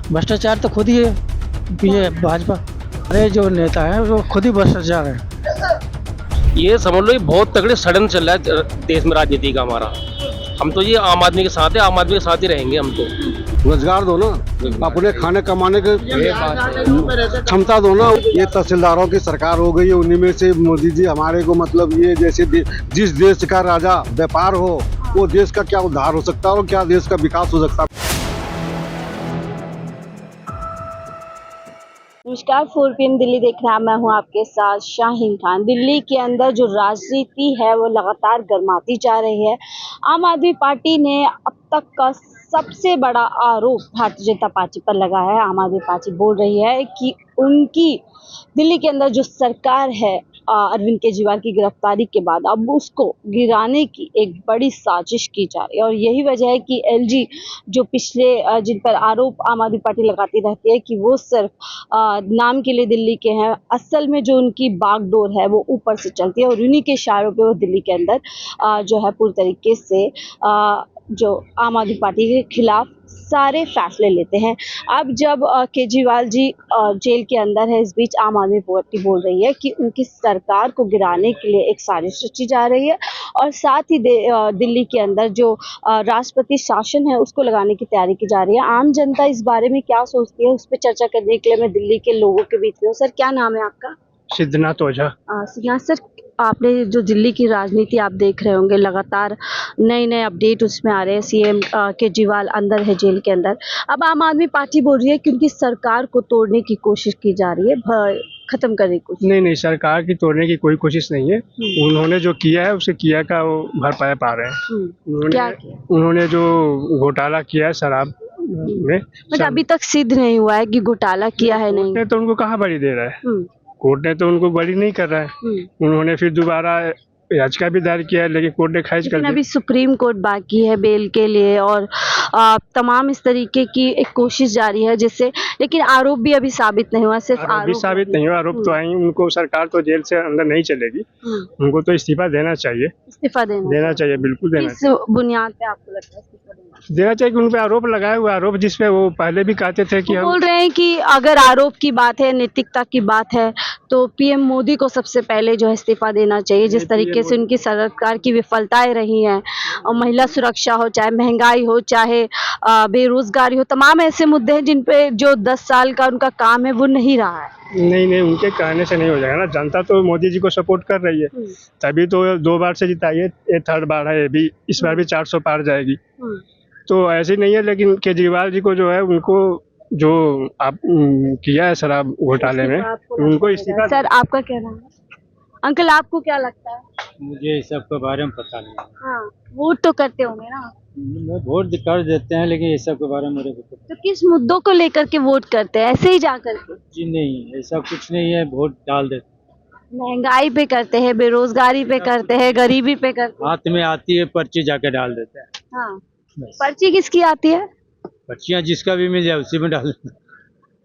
भ्रष्टाचार तो खुद ही है ये भाजपा। अरे जो नेता है वो खुद ही भ्रष्टाचार है। ये समझ लो ये बहुत तगड़े सड़न चल रहा है देश में राजनीति का हमारा। हम तो ये आम आदमी के साथ है, आम आदमी के साथ ही रहेंगे हम तो। रोजगार दो ना, अपने खाने कमाने के क्षमता दो ना। ये तहसीलदारों की सरकार हो गई है, उन्हीं में से मोदी जी हमारे को मतलब ये जैसे जिस देश का राजा व्यापार हो वो देश का क्या उद्धार हो सकता है और क्या देश का विकास हो सकता है। नमस्कार, 4 PM दिल्ली देख रहा मैं हूं आपके साथ शाहीन खान। दिल्ली के अंदर जो राजनीति है वो लगातार गर्माती जा रही है। आम आदमी पार्टी ने अब तक का सबसे बड़ा आरोप भारतीय जनता पार्टी पर लगा है। आम आदमी पार्टी बोल रही है कि उनकी दिल्ली के अंदर जो सरकार है अरविंद केजरीवाल की गिरफ्तारी के बाद अब उसको गिराने की एक बड़ी साजिश की जा रही है। और यही वजह है कि LG जो पिछले जिन पर आरोप आम आदमी पार्टी लगाती रहती है कि वो सिर्फ नाम के लिए दिल्ली के हैं, असल में जो उनकी बागडोर है वो ऊपर से चलती है और उन्हीं के इशारों पे वो दिल्ली के अंदर जो है पूरी तरीके से जो आम आदमी पार्टी के खिलाफ सारे फैसले लेते हैं। अब जब केजरीवाल जी जेल के अंदर है, इस बीच आम आदमी पार्टी बोल रही है कि उनकी सरकार को गिराने के लिए एक साजिश रची जा रही है और साथ ही दिल्ली के अंदर जो राष्ट्रपति शासन है उसको लगाने की तैयारी की जा रही है। आम जनता इस बारे में क्या सोचती है उस पर चर्चा करने के लिए मैं दिल्ली के लोगों के बीच में हूँ। सर, क्या नाम है आपका? सिद्धनाथ ओझा। सिद्धनाथ सर, आपने जो दिल्ली की राजनीति आप देख रहे होंगे, लगातार नए नए अपडेट उसमें आ रहे हैं। CM केजरीवाल अंदर है जेल के अंदर। अब आम आदमी पार्टी बोल रही है कि उनकी सरकार को तोड़ने की कोशिश की जा रही है, खत्म करने की कोशिश। नहीं, सरकार की तोड़ने की कोई कोशिश नहीं है। उन्होंने जो किया है उसे किया का वो भरपाया पा रहे हैं। क्या किया? उन्होंने जो घोटाला किया है शराब में, बट अभी तक सिद्ध नहीं हुआ है कि घोटाला किया है नहीं। तो उनको कहाँ बरी दे रहा है? कोर्ट ने तो उनको बरी नहीं कर रहा है। उन्होंने फिर दोबारा याचिका भी दायर किया है लेकिन कोर्ट ने खारिज कर दिया। अभी सुप्रीम कोर्ट बाकी है बेल के लिए और तमाम इस तरीके की एक कोशिश जारी है जिससे, लेकिन आरोप भी अभी साबित नहीं हुआ। सिर्फ आरोप भी साबित नहीं हुआ। आरोप तो आई, उनको सरकार तो जेल से अंदर नहीं चलेगी। उनको तो इस्तीफा देना चाहिए। इस्तीफा देना चाहिए, बिल्कुल देना किस बुनियाद पे आपको लगता है इस्तीफा देना चाहिए? कि उन पे आरोप लगाए हुए आरोप जिसपे वो पहले भी कहते थे कि हम बोल रहे हैं कि अगर आरोप की बात है, नैतिकता की बात है तो PM मोदी को सबसे पहले जो है इस्तीफा देना चाहिए। जिस तरीके से उनकी सरकार की विफलताएं रही हैं, और महिला सुरक्षा हो, चाहे महंगाई हो, चाहे बेरोजगारी हो, तमाम ऐसे मुद्दे हैं जिन पे जो 10 साल का उनका काम है वो नहीं रहा है। नहीं, उनके कहने से नहीं हो जाएगा ना। जनता तो मोदी जी को सपोर्ट कर रही है, तभी तो 2 बार से जिताई है। ये 3rd बार है, ये भी इस बार भी 400 पार जाएगी। तो ऐसे नहीं है। लेकिन केजरीवाल जी को जो है उनको जो आप किया है शराब घोटाले में, उनको इस्तीफा। सर, आपका क्या नाम है? अंकल, आपको क्या लगता है? मुझे इस सब के बारे में पता नहीं है। हाँ, वोट तो करते होंगे ना? वोट कर देते हैं लेकिन इस सब के बारे में मेरे को पता तो किस मुद्दों को लेकर के वोट करते हैं? ऐसे ही जा करके? जी नहीं, ऐसा कुछ नहीं है। वोट डाल देते महंगाई पे करते हैं, बेरोजगारी पे करते हैं, गरीबी पे करते हैं। हाथ में आती है पर्ची जाके डाल देते हैं। हाँ, बस। पर्ची किसकी आती है? पर्चियाँ जिसका भी मिल जाए उसी में डाल देते हैं।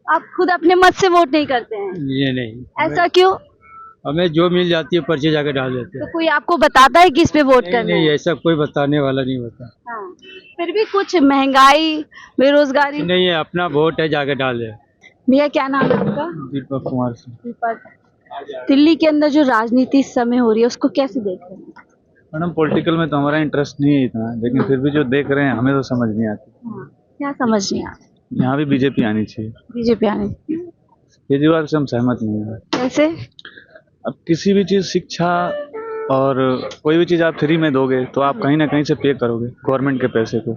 आप खुद अपने मत से वोट नहीं करते हैं? ये नहीं, ऐसा क्यों? हमें जो मिल जाती है पर्ची जाके डाल देते तो हैं। कोई आपको बताता है कि इस पे वोट करना नहीं, है? ऐसा कोई बताने वाला नहीं होता। हाँ, फिर भी कुछ महंगाई, बेरोजगारी। नहीं है, अपना वोट है, जाके डाल दे। भैया, क्या नाम है आपका? दीपक कुमार सिंह। दीपक। दिल्ली के अंदर जो राजनीति इस समय हो रही है उसको कैसे देख रहे हैं? मैडम, पॉलिटिकल में तो हमारा इंटरेस्ट नहीं है इतना, लेकिन फिर भी जो देख रहे हैं हमें तो समझ नहीं आती। हाँ, क्या समझ नहीं आ रहा? यहाँ भी बीजेपी आनी चाहिए। बीजेपी आने केजरीवाल से हम सहमत नहीं है। कैसे? अब किसी भी चीज़, शिक्षा और कोई भी चीज़ आप फ्री में दोगे तो आप कहीं ना कहीं से पे करोगे गवर्नमेंट के पैसे को।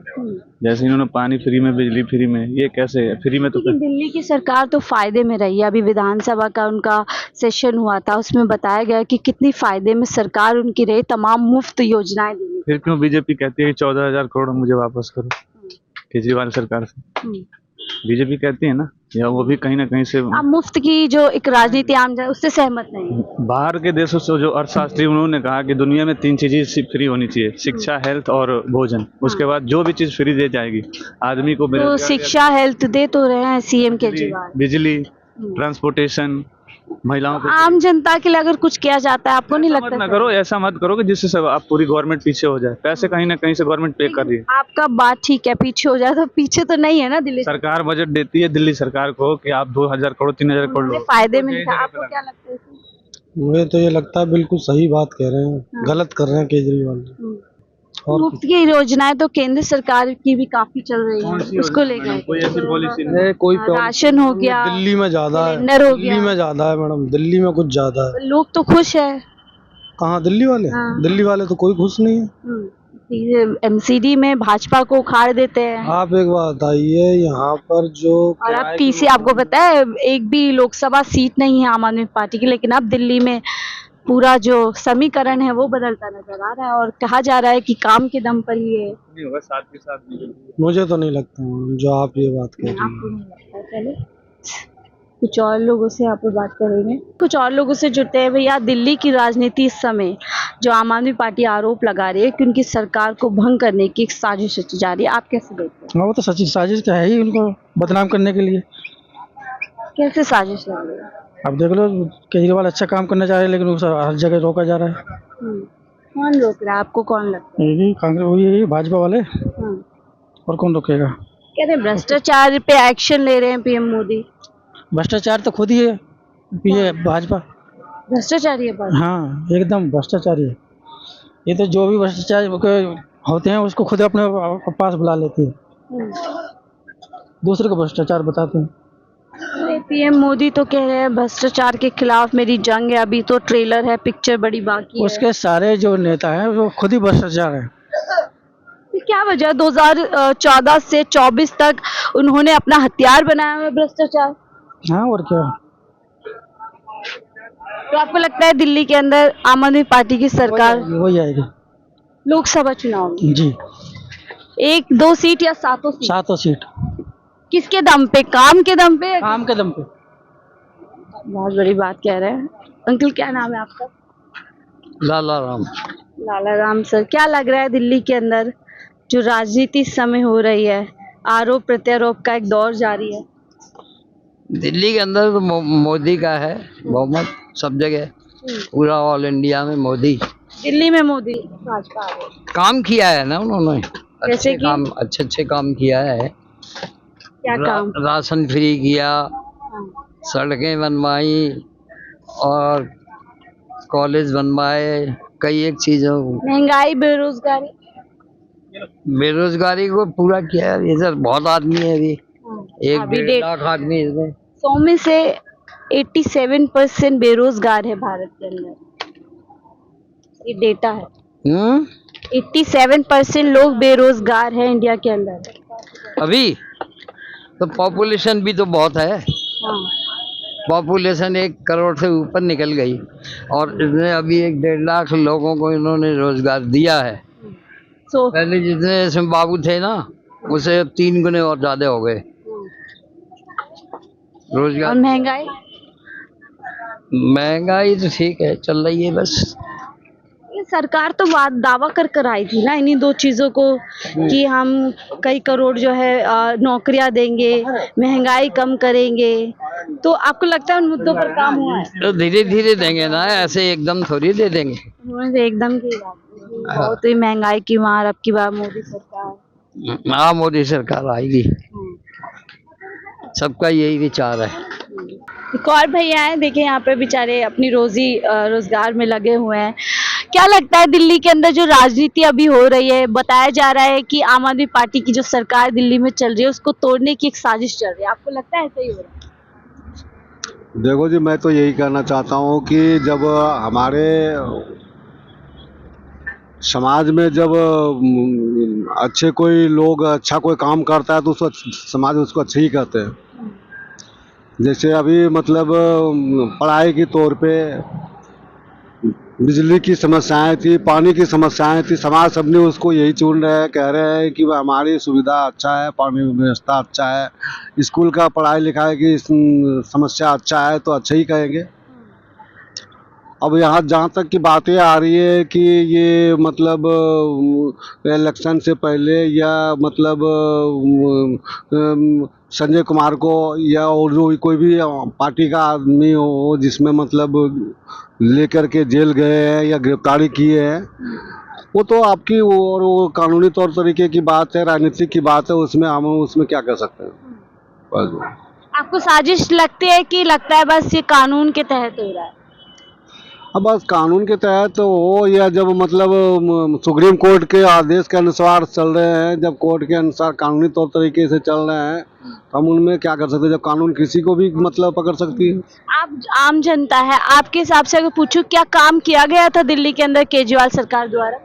जैसे इन्होंने पानी फ्री में, बिजली फ्री में, ये कैसे है? फ्री में तो लेकिन दिल्ली की सरकार तो फायदे में रही है। अभी विधानसभा का उनका सेशन हुआ था, उसमें बताया गया कि कितनी फायदे में सरकार उनकी रही, तमाम मुफ्त योजनाएं दी। फिर क्यों बीजेपी कहती है कि 14,000 करोड़ मुझे वापस करो केजरीवाल सरकार से? बीजेपी कहती है ना, या वो भी कहीं ना कहीं से आप मुफ्त की जो एक राजनीति आम जाए उससे सहमत नहीं है? बाहर के देशों से जो अर्थशास्त्री उन्होंने कहा कि दुनिया में 3 चीजें फ्री होनी चाहिए, शिक्षा, हेल्थ और भोजन। उसके बाद जो भी चीज फ्री दे जाएगी आदमी को। तो शिक्षा, हेल्थ दे तो रहे हैं CM केजरीवाल। बिजली, ट्रांसपोर्टेशन, महिलाओं को। आम जनता के लिए अगर कुछ किया जाता है आपको नहीं ऐसा मत लगता? ना करो, ऐसा मत करो कि जिससे सब आप पूरी गवर्नमेंट पीछे हो जाए। पैसे कहीं ना कहीं से गवर्नमेंट पे कर रही है। आपका बात ठीक है, पीछे हो जाए तो पीछे तो नहीं है ना दिल्ली सरकार बजट देती है दिल्ली सरकार को कि आप 2000 करोड़ 3000 करोड़ सरकार। लो। फायदे मिलते हैं, आपको क्या लगता है इसमें? मुझे तो ये लगता है बिल्कुल सही बात कह रहे हैं, गलत कर रहे हैं केजरीवाल। और मुफ्त की योजनाएं तो केंद्र सरकार की भी काफी चल रही है, उसको लेकर कोई ऐसी पॉलिसी नहीं। कोई राशन हो गया, दिल्ली में ज्यादा है, सिलेंडर हो दिल्ली गया, में ज्यादा है मैडम, दिल्ली में कुछ ज्यादा है। लोग तो खुश है। कहाँ दिल्ली वाले? हाँ। दिल्ली वाले तो कोई खुश नहीं है। एमसीडी में भाजपा को उखाड़ देते हैं। आप एक बात बताइए, यहाँ पर जो और अब तीसरी, आपको पता है एक भी लोकसभा सीट नहीं है आम आदमी पार्टी की, लेकिन अब दिल्ली में पूरा जो समीकरण है वो बदलता नजर आ रहा है और कहा जा रहा है कि काम के दम पर ही है। नहीं होगा, साथ के साथ नहीं होगा। मुझे तो नहीं लगता जो आप ये बात कह रही आपको हैं। नहीं लगता? चले कुछ और लोगों से यहाँ पे बात करेंगे, कुछ और लोगों से जुड़ते हैं। भैया, दिल्ली की राजनीति इस समय जो आम आदमी पार्टी आरोप लगा रही है कि उनकी सरकार को भंग करने की एक साजिश रची जा रही है, आप कैसे देखते हैं? हाँ, वो तो सच्ची साजिश क्या है ही, उनको बदनाम करने के लिए। कैसे साजिश लग रही है? अब देख लो, केजरीवाल अच्छा काम करना चाह रहे हैं लेकिन उसे हर जगह रोका जा रहा है। कौन रोक रहा है, आपको कौन लगता यही कांग्रेस, यही भाजपा वाले, है? और कौन रोकेगा? कह रहे भ्रष्टाचार पे एक्शन ले रहे हैं पीएम मोदी। भ्रष्टाचार तो खुद ही है ये भाजपा। भ्रष्टाचारी है बात। हाँ, एकदम भ्रष्टाचारी है ये तो। जो भी भ्रष्टाचार होते हैं उसको खुद अपने पास बुला लेती है, दूसरे को भ्रष्टाचार बताते हैं। पीएम मोदी तो कह रहे हैं भ्रष्टाचार के खिलाफ मेरी जंग है, अभी तो ट्रेलर है, पिक्चर बड़ी बाकी है। उसके सारे जो नेता हैं वो खुद ही भ्रष्टाचार है। क्या वजह 2014 से 24 तक उन्होंने अपना हथियार बनाया हुआ है भ्रष्टाचार। हाँ, और क्या। तो आपको लगता है दिल्ली के अंदर आम आदमी पार्टी की सरकार वही आएगी लोकसभा चुनाव में जी। 1-2 सीट या 7 सीट? 7 सीट। किसके दम पे? काम के दम पे? काम के दम पे। बहुत बड़ी बात कह रहे हैं। अंकल, क्या नाम है आपका? लाला राम। लाला राम सर, क्या लग रहा है दिल्ली के अंदर जो राजनीति इस समय हो रही है, आरोप प्रत्यारोप का एक दौर जारी है? दिल्ली के अंदर तो मोदी का है बहुमत सब जगह, पूरा ऑल इंडिया में मोदी। दिल्ली में मोदी, भाजपा आ गई। काम किया है ना उन्होंने, जैसे कि? काम अच्छे काम किया है। क्या काम? राशन फ्री किया, हाँ। सड़कें बनवाई और कॉलेज बनवाए, कई एक चीजों। महंगाई, बेरोजगारी? बेरोजगारी को पूरा किया है। ये सर बहुत आदमी है अभी, अभी 1-1.5 लाख आदमी इसमें। 100 में से 87% बेरोजगार है भारत के अंदर, ये डेटा है। 87% लोग बेरोजगार हैं इंडिया के अंदर। अभी तो पॉपुलेशन भी तो बहुत है, हाँ। पॉपुलेशन 1 करोड़ से ऊपर निकल गई और इसने अभी 1-1.5 लाख लोगों को इन्होंने रोजगार दिया है। सो पहले जितने इसमें बाबू थे ना, उसे 3 गुने और ज्यादा हो गए और रोजगार। महंगाई? महंगाई तो ठीक है, चल रही है बस। ये सरकार तो दावा कर आई थी ना इन्हीं 2 चीजों को कि हम कई करोड़ जो है नौकरियां देंगे, महंगाई कम करेंगे। तो आपको लगता है उन मुद्दों पर काम हुआ है? तो धीरे धीरे देंगे ना, ऐसे एकदम थोड़ी दे देंगे। उन्होंने तो एकदम की बात की। बहुत ही महंगाई की मार अब की बार मोदी सरकार। हाँ, मोदी सरकार आएगी, सबका यही विचार है। एक और भैया है, देखिए यहाँ पे बेचारे अपनी रोजी रोजगार में लगे हुए हैं। क्या लगता है दिल्ली के अंदर जो राजनीति अभी हो रही है, बताया जा रहा है कि आम आदमी पार्टी की जो सरकार दिल्ली में चल रही है उसको तोड़ने की एक साजिश चल रही है, आपको लगता है सही हो रहा है? देखो जी, मैं तो यही कहना चाहता हूँ कि जब हमारे समाज में जब अच्छे कोई लोग अच्छा कोई काम करता है तो उसको समाज उसको अच्छे ही कहते हैं। जैसे अभी मतलब पढ़ाई के तौर पे बिजली की समस्याएं थी, पानी की समस्याएं थी, समाज सबने उसको यही चुन रहे हैं, कह रहे हैं कि हमारी सुविधा अच्छा है, पानी व्यवस्था अच्छा है, स्कूल का पढ़ाई लिखाई की समस्या अच्छा है, तो अच्छा ही कहेंगे। अब यहाँ जहाँ तक की बातें आ रही है कि ये मतलब इलेक्शन से पहले या मतलब संजय कुमार को या और जो कोई भी पार्टी का आदमी हो जिसमें मतलब लेकर के जेल गए हैं या गिरफ्तारी किए हैं, वो तो आपकी और वो कानूनी तौर तरीके की बात है, राजनीतिक की बात है, उसमें हम उसमें क्या कर सकते हैं। बस आपको साजिश लगती है कि लगता है बस ये कानून के तहत हो रहा है? अब बस कानून के तहत हो या जब मतलब सुप्रीम कोर्ट के आदेश के अनुसार चल रहे हैं, जब कोर्ट के अनुसार कानूनी तौर तरीके से चल रहे हैं, तो हम उनमें क्या कर सकते हैं, जब कानून किसी को भी मतलब पकड़ सकती है। आप आम जनता है, आपके हिसाब से अगर पूछूं क्या काम किया गया था दिल्ली के अंदर केजरीवाल सरकार द्वारा?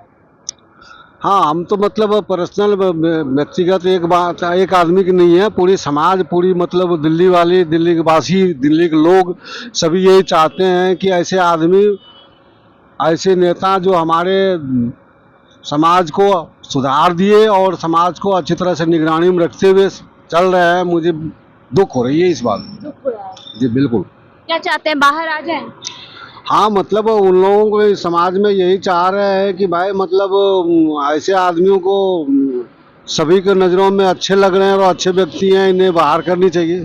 हाँ, हम तो मतलब पर्सनल व्यक्तिगत एक बात एक आदमी की नहीं है, पूरी समाज, पूरी मतलब दिल्ली वाली, दिल्ली के वासी, दिल्ली के लोग सभी यही चाहते हैं कि ऐसे आदमी, ऐसे नेता जो हमारे समाज को सुधार दिए और समाज को अच्छी तरह से निगरानी में रखते हुए चल रहे हैं। मुझे दुख हो रही है इस बात। दुख हो रहा है। जी बिल्कुल। क्या चाहते हैं, बाहर आ जाएं? हाँ, मतलब उन लोगों को समाज में यही चाह रहे हैं कि भाई मतलब ऐसे आदमियों को सभी के नज़रों में अच्छे लग रहे हैं और अच्छे व्यक्ति हैं, इन्हें बाहर करनी चाहिए।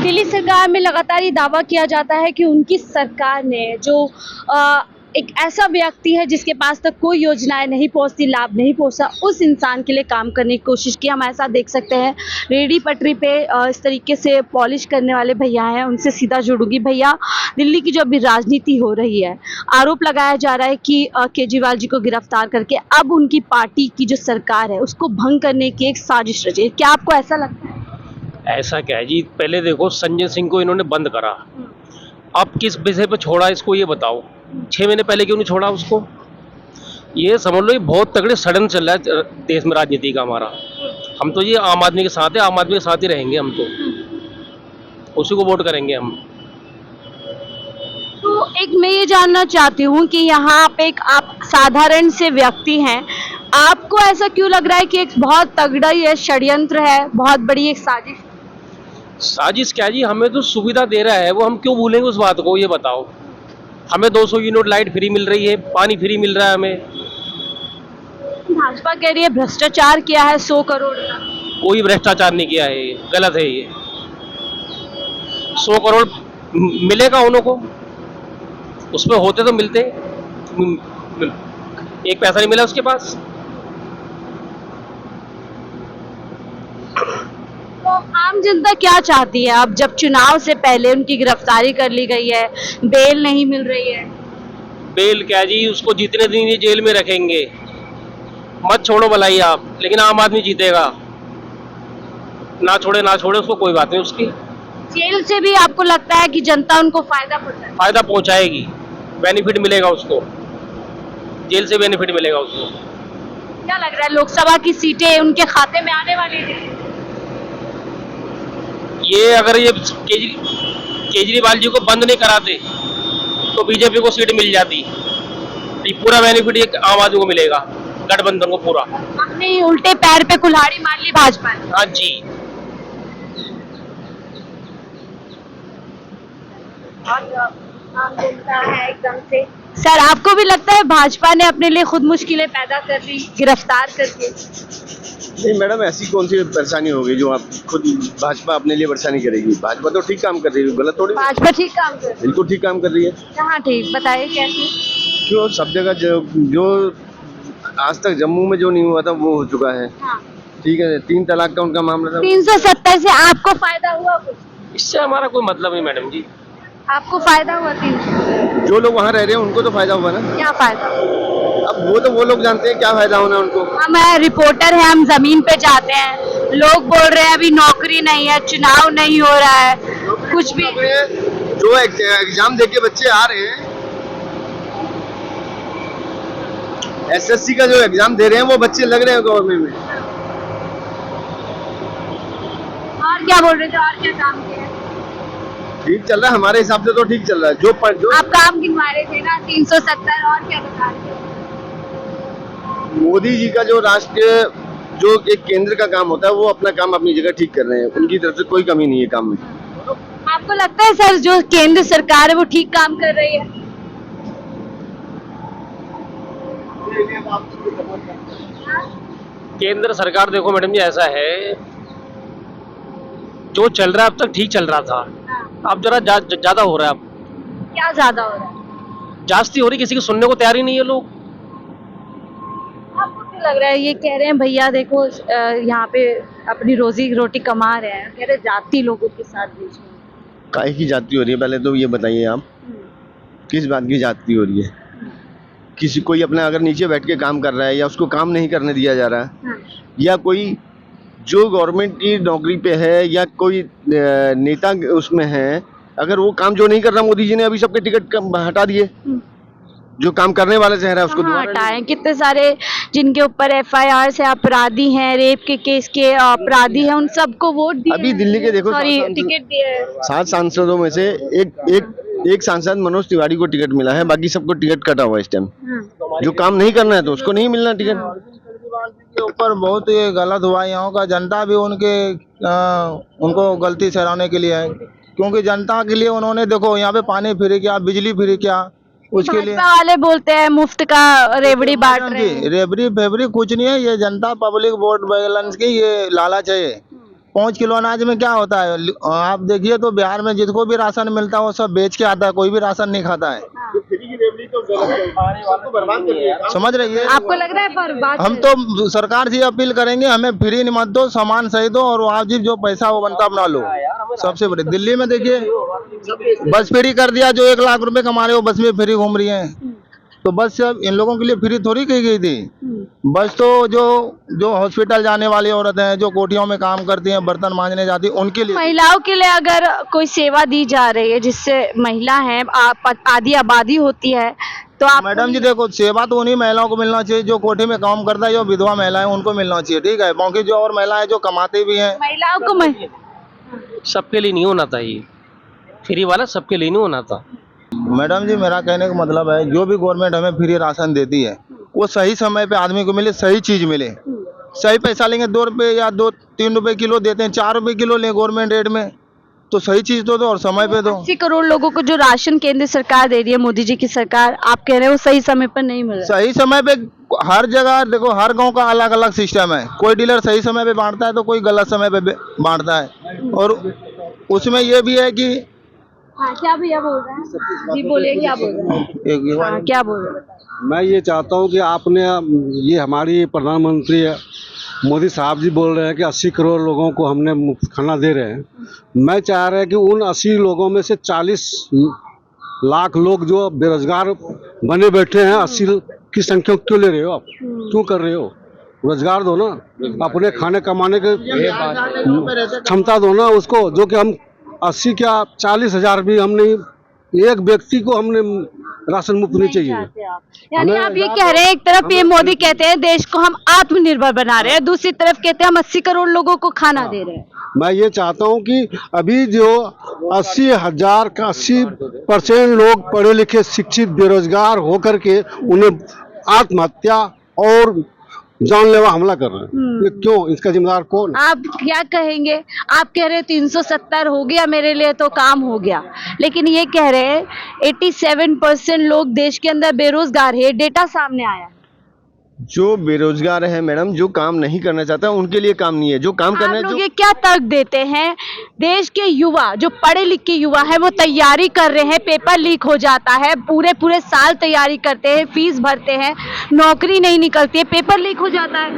दिल्ली सरकार में लगातार ये दावा किया जाता है कि उनकी सरकार ने जो एक ऐसा व्यक्ति है जिसके पास तक कोई योजनाएं नहीं पहुंचती, लाभ नहीं पहुंचता, उस इंसान के लिए काम करने की कोशिश की। हम ऐसा देख सकते हैं रेडी पटरी पे इस तरीके से पॉलिश करने वाले भैया हैं, उनसे सीधा जुड़ूंगी। भैया, दिल्ली की जो अभी राजनीति हो रही है, आरोप लगाया जा रहा है कि केजरीवाल जी को गिरफ्तार करके अब उनकी पार्टी की जो सरकार है उसको भंग करने की एक साजिश रची है। क्या आपको ऐसा लगता है? ऐसा क्या है जी, पहले देखो संजय सिंह को इन्होंने बंद करा, अब किस विषय पर छोड़ा इसको ये बताओ। 6 महीने पहले क्यों नहीं छोड़ा उसको? ये समझ लो ये बहुत तगड़े सडन चल रहा है देश में राजनीति का हमारा। हम तो ये आम आदमी के साथ है, आम आदमी के साथ ही रहेंगे, हम तो उसी को वोट करेंगे हम। तो एक मैं ये जानना चाहती हूँ कि यहाँ पे एक आप साधारण से व्यक्ति हैं, आपको ऐसा क्यों लग रहा है कि एक बहुत तगड़ा ये षड्यंत्र है, बहुत बड़ी एक साजिश? साजिश क्या जी, हमें तो सुविधा दे रहा है वो, हम क्यों भूलेंगे उस बात को, ये बताओ। हमें 200 यूनिट लाइट फ्री मिल रही है, पानी फ्री मिल रहा है हमें। भाजपा कह रही है भ्रष्टाचार किया है 100 करोड़ का। कोई भ्रष्टाचार नहीं किया है, ये गलत है। ये 100 करोड़ मिलेगा उन लोगों को, उसमें होते तो मिलते, एक पैसा नहीं मिला उसके पास। तो आम जनता क्या चाहती है? अब जब चुनाव से पहले उनकी गिरफ्तारी कर ली गई है, बेल नहीं मिल रही है। बेल क्या जी, उसको जितने दिन ये जेल में रखेंगे, मत छोड़ो भलाई आप, लेकिन आम आदमी जीतेगा। ना छोड़े उसको कोई बात नहीं उसकी। जेल से भी आपको लगता है कि जनता उनको फायदा पहुंचाए? फायदा पहुंचाएगी, बेनिफिट मिलेगा उसको, जेल से बेनिफिट मिलेगा उसको। क्या लग रहा है लोकसभा की सीटें उनके खाते में आने वाली है? ये अगर ये केजरीवाल जी को बंद नहीं कराते तो बीजेपी को सीट मिल जाती। ये पूरा बेनिफिट एक आम आदमी को मिलेगा, गठबंधन को पूरा। अपने ही उल्टे पैर पे कुल्हाड़ी मार ली भाजपा ने। हाँ जी। आम जनता है एकदम से। सर, आपको भी लगता है भाजपा ने अपने लिए खुद मुश्किलें पैदा कर दी गिरफ्तार करके? नहीं मैडम, ऐसी कौन सी परेशानी होगी जो आप खुद भाजपा अपने लिए परेशानी करेगी? भाजपा तो ठीक काम कर रही है, गलत थोड़ी। भाजपा ठीक काम कर रही है। बिल्कुल ठीक काम कर रही है। कहाँ ठीक, बताइए कैसे? क्यों, सब जगह जो आज तक जम्मू में जो नहीं हुआ था वो हो चुका है। हाँ। ठीक है, 3 तलाक का उनका मामला था। 370 से आपको फायदा हुआ कुछ? इससे हमारा कोई मतलब नहीं मैडम जी। आपको फायदा हुआ 300? जो लोग वहाँ रह रहे हैं उनको तो फायदा हुआ ना। क्या फायदा? अब वो तो वो लोग जानते हैं क्या फायदा होना उनको। हम रिपोर्टर हैं, हम जमीन पे जाते हैं, लोग बोल रहे हैं अभी नौकरी नहीं है, चुनाव नहीं हो रहा है, कुछ भी। जो एग्जाम देके बच्चे आ रहे हैं, एसएससी का जो एग्जाम दे रहे हैं वो बच्चे लग रहे हैं गवर्नमेंट में। और क्या बोल रहे थे, और क्या काम किया? ठीक चल रहा है, हमारे हिसाब से तो ठीक चल रहा है। जो आप काम गिनवा रहे थे ना, 370, और क्या बता रहे थे? मोदी जी का जो राष्ट्रीय जो एक केंद्र का काम होता है वो अपना काम अपनी जगह ठीक कर रहे हैं, उनकी तरफ से कोई कमी नहीं है काम में। आपको लगता है सर जो केंद्र सरकार है वो ठीक काम कर रही है? केंद्र सरकार देखो मैडम जी, ऐसा है जो चल रहा है अब तक ठीक चल रहा था, अब जरा ज्यादा हो रहा है। अब क्या ज्यादा हो रहा है? जास्ती हो रही, किसी को सुनने को तैयार ही नहीं है लोग। आपको क्यों लग रहा है? ये कह रहे हैं भैया देखो यहाँ पे अपनी रोजी रोटी कमा रहे हैं, कह रहे जाति लोगों के साथ बीच में। काहे की जाती हो रही है, पहले तो ये बताइए आप, किस बात की जाती हो रही है? किसी कोई अपने अगर नीचे बैठ के काम कर रहा है या उसको काम नहीं करने दिया जा रहा है, या कोई जो गवर्नमेंट की नौकरी पे है या कोई नेता उसमें है, अगर वो काम जो नहीं कर रहा, मोदी जी ने अभी सबके टिकट हटा दिए, जो काम करने वाले चेहरा है उसको दोबारा हटाए। कितने सारे जिनके ऊपर FIR से अपराधी हैं, रेप के केस के अपराधी हैं, उन सबको वोट दिए। अभी दिल्ली के देखो, सॉरी टिकट दिए। 7 सांसदों में से एक सांसद मनोज तिवारी को टिकट मिला है, बाकी सबको टिकट कटा हुआ है इस टाइम। जो काम नहीं करना है तो उसको नहीं मिलना टिकट। के ऊपर बहुत ये गलत हुआ। यहाँ का जनता भी उनको गलती ठहराने के लिए है, क्योंकि जनता के लिए उन्होंने देखो यहाँ पे पानी फ्री किया, बिजली फ्री किया, उसके लिए भाजपा वाले बोलते हैं मुफ्त का रेवड़ी बांट रहे हैं। रेबड़ी फेबरी कुछ नहीं है, ये जनता पब्लिक वोट बैलेंस की ये लालच है। 5 किलो अनाज में क्या होता है, आप देखिए तो बिहार में जिसको भी राशन मिलता है वो सब बेच के आता है, कोई भी राशन नहीं खाता है। समझ रही है? आपको लग रहा है बर्बाद? हम तो सरकार से अपील करेंगे, हमें फ्री नहीं मत दो, सामान सही दो और वाजिब जो पैसा वो बनता अपना लो। सबसे बड़ी दिल्ली में देखिए बस फ्री कर दिया, जो 1 लाख रुपए कमा रहे हो बस में फ्री घूम रही है। तो बस सब इन लोगों के लिए फ्री थोड़ी कही गई थी। बस तो जो हॉस्पिटल जाने वाली औरतें हैं, जो कोठियों में काम करती हैं, बर्तन मांजने जाती हैं, उनके लिए। महिलाओं के लिए अगर कोई सेवा दी जा रही है जिससे महिला है आधी आबादी होती है, तो आप मैडम जी देखो, सेवा तो उन्हीं महिलाओं को मिलना चाहिए जो कोठे में काम करता है, जो विधवा महिला है उनको मिलना चाहिए, ठीक है। बाकी जो और महिला है जो कमाते भी हैं, महिलाओं को सबके लिए नहीं होना था, ये फ्री वाला सबके लिए नहीं होना था। मैडम जी मेरा कहने का मतलब है, जो भी गवर्नमेंट हमें फ्री राशन देती है वो सही समय पे आदमी को मिले, सही चीज मिले। सही पैसा लेंगे, 2 रुपए या 2-3 रुपए किलो देते हैं, 4 रुपए किलो ले गवर्नमेंट रेट में, तो सही चीज तो दो और समय पे दो। 80 करोड़ लोगों को जो राशन केंद्र सरकार दे रही है, मोदी जी की सरकार, आप कह रहे हैं वो सही समय पर नहीं मिल रहा? सही समय पे हर जगह देखो, हर गांव का अलग अलग सिस्टम है। कोई डीलर सही समय पे बांटता है तो कोई गलत समय पे बांटता है, और उसमें ये भी है कि क्या भैया बोल रहे हैं? जी बोलिए, क्या बोल रहे हैं? क्या बोल रहे हैं? मैं ये चाहता हूँ कि आपने ये हमारी प्रधानमंत्री मोदी साहब जी बोल रहे हैं कि 80 करोड़ लोगों को हमने मुफ्त खाना दे रहे हैं। मैं चाह रहा है कि उन 80 लोगों में से 40 लाख लोग जो बेरोजगार बने बैठे हैं, 80 की संख्या क्यों ले रहे हो आप? क्यों कर रहे हो? रोजगार दो ना, अपने खाने कमाने के क्षमता दो ना उसको, जो कि हम 80 क्या 40 हजार भी हमने एक व्यक्ति को हमने राशन मुफ्त नहीं चाहिए। यानी आप ये कह रहे हैं, एक तरफ PM मोदी कहते हैं देश को हम आत्मनिर्भर बना रहे हैं, दूसरी तरफ कहते हैं हम 80 करोड़ लोगों को खाना दे रहे हैं। मैं ये चाहता हूँ कि अभी जो 80,000 का 80% लोग पढ़े लिखे शिक्षित बेरोजगार होकर के उन्हें आत्महत्या और जानलेवा हमला कर रहे हैं, ये क्यों? इसका जिम्मेदार कौन? आप क्या कहेंगे? आप कह रहे हैं 370 हो गया मेरे लिए तो काम हो गया, लेकिन ये कह रहे हैं 87% लोग देश के अंदर बेरोजगार है, डेटा सामने आया। जो बेरोजगार है मैडम, जो काम नहीं करना चाहता उनके लिए काम नहीं है, जो काम करना है, आप लोग ये क्या तर्क देते हैं? देश के युवा जो पढ़े लिखे युवा है वो तैयारी कर रहे हैं, पेपर लीक हो जाता है, पूरे साल तैयारी करते हैं, फीस भरते हैं, नौकरी नहीं निकलती है, पेपर लीक हो जाता है।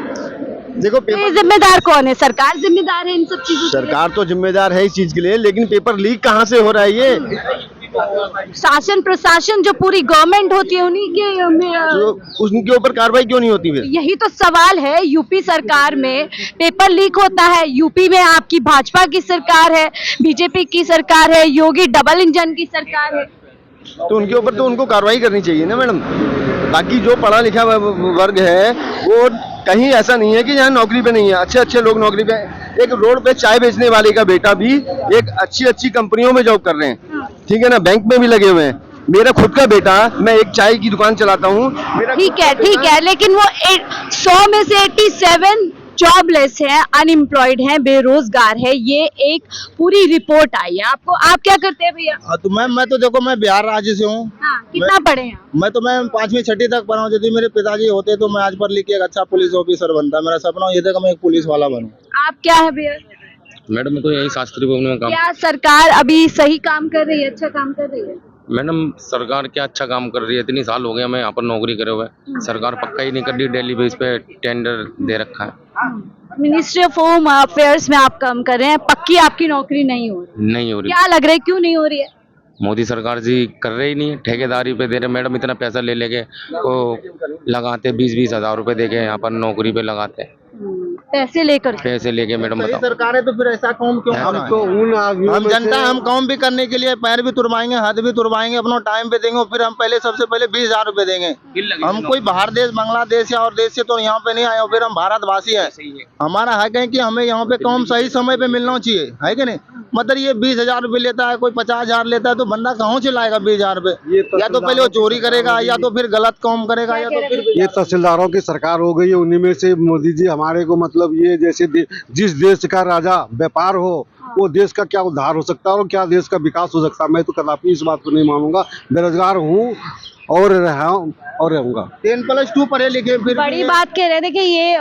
देखो तो ये जिम्मेदार कौन है? सरकार जिम्मेदार है इन सब चीजों के लिए? सरकार तो जिम्मेदार है इस चीज के लिए, लेकिन पेपर लीक कहाँ से हो रहा है? ये शासन प्रशासन जो पूरी गवर्नमेंट होती है उन्हीं के जो उनके ऊपर कार्रवाई क्यों नहीं होती फिर? यही तो सवाल है। यूपी सरकार में पेपर लीक होता है, यूपी में आपकी भाजपा की सरकार है, बीजेपी की सरकार है, योगी डबल इंजन की सरकार है, तो उनके ऊपर तो उनको कार्रवाई करनी चाहिए ना मैडम। बाकी जो पढ़ा लिखा वर्ग है वो कहीं ऐसा नहीं है कि यहाँ नौकरी पे नहीं है, अच्छे अच्छे लोग नौकरी पे। एक रोड पे चाय बेचने वाले का बेटा भी एक अच्छी कंपनियों में जॉब कर रहे हैं, ठीक है ना, बैंक में भी लगे हुए हैं। मेरा खुद का बेटा, मैं एक चाय की दुकान चलाता हूँ। ठीक है, लेकिन वो 100 में से 87 जॉबलेस है, अनएम्प्लॉयड है, बेरोजगार है, ये एक पूरी रिपोर्ट आई है। आप क्या करते हैं भैया? तो मैं तो देखो, मैं बिहार राज्य से हूँ। कितना पढ़े हैं? मैं 5वीं 6ठी तक पढ़ा हूँ। यदि मेरे पिताजी होते तो मैं आज पढ़ लिख के एक अच्छा पुलिस ऑफिसर बनता। मेरा सपना ये था कि मैं एक पुलिस वाला बनूं। आप क्या है भैया? मैडम तो यही शास्त्री भवन में काम। क्या सरकार अभी सही काम कर रही है, अच्छा काम कर रही है? मैडम सरकार क्या अच्छा काम कर रही है, इतनी साल हो गया मैं यहाँ पर नौकरी करे हुए, सरकार पक्का ही नहीं कर रही, डेली बेस पे टेंडर दे रखा है। मिनिस्ट्री ऑफ होम अफेयर्स में आप काम कर रहे हैं, पक्की आपकी नौकरी नहीं हो रही, नहीं हो रही। क्या लग रहा है क्यों नहीं हो रही है? मोदी सरकार जी कर रही नहीं, ठेकेदारी पे दे रहे। मैडम इतना पैसा ले लेके वो लगाते 20-20 हजार रुपए देके यहाँ पर नौकरी पे लगाते हैं, पैसे लेकर पैसे लेके। मैडम सही बताओ, सरकार है तो फिर ऐसा काम क्यों हम करना तो है? उन आदमियों हम में जनता से- हम काम भी करने के लिए पैर भी तुड़वाएंगे, हाथ भी तुड़वाएंगे, अपना टाइम पे देंगे और फिर हम पहले सबसे पहले 20,000 रुपए देंगे। हम कोई बाहर देश, बांग्लादेश या और देश से तो यहाँ पे नहीं आए, और फिर हम भारतवासी है। हमारा है कहीं कि हमें यहाँ पे काम सही समय पे मिलना चाहिए, है कि नहीं? मतलब ये 20,000 रुपए लेता है, कोई 50,000 लेता है, तो बंदा कहाँ से लाएगा 20,000 रुपए? या तो पहले वो चोरी करेगा, या तो फिर गलत काम करेगा, या तो फिर ये तहसीलदारों की सरकार हो गई है, उन्हीं में से मोदी जी हमारे को मतलब ये जैसे जिस देश का राजा व्यापार हो वो देश का क्या उद्धार हो सकता है और क्या देश का विकास हो सकता है। मैं तो कदापि इस बात को नहीं मानूंगा। बेरोजगार हूँ और रहा और रहूंगा। 10+2 पढ़े लिखे फिर बड़ी बात कह रहे थे कि ये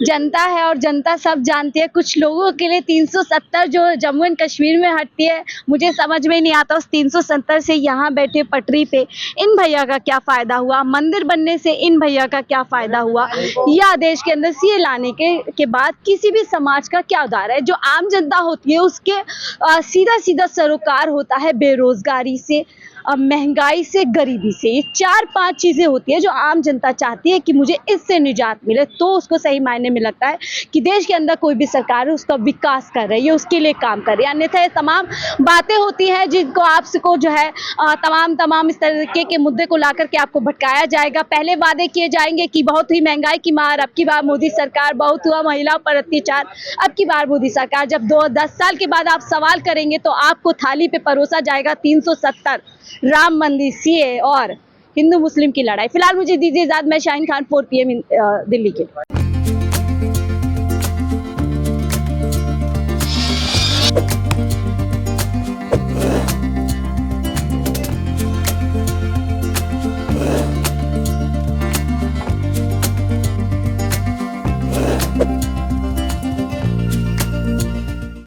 जनता है और जनता सब जानती है। कुछ लोगों के लिए 370 जो जम्मू एंड कश्मीर में हटती है, मुझे समझ में नहीं आता उस 370 से यहाँ बैठे पटरी पे इन भैया का क्या फायदा हुआ, मंदिर बनने से इन भैया का क्या फायदा हुआ, या देश के अंदर सीए लाने के बाद किसी भी समाज का क्या उद्धार है। जो आम जनता होती है उसके सीधा सीधा सरोकार होता है बेरोजगारी से, महंगाई से, गरीबी से। ये 4-5 चीजें होती है जो आम जनता चाहती है कि मुझे इससे निजात मिले, तो उसको सही मायने में लगता है कि देश के अंदर कोई भी सरकार है उसका विकास कर रही है, उसके लिए काम कर रही है। अन्यथा ये तमाम बातें होती हैं जिनको आपको जो है तमाम इस तरीके के मुद्दे को ला करके आपको भटकाया जाएगा। पहले वादे किए जाएंगे कि बहुत हुई महंगाई की मार, अब की बार मोदी सरकार, बहुत हुआ महिलाओं पर अत्याचार, अब की बार मोदी सरकार। जब 10 साल के बाद आप सवाल करेंगे तो आपको थाली पे परोसा जाएगा 370, राम मंदिर, सीए और हिंदू मुस्लिम की लड़ाई। फिलहाल मुझे दीजिए इजाजत, मैं शाहीन खान, 4 PM दिल्ली के।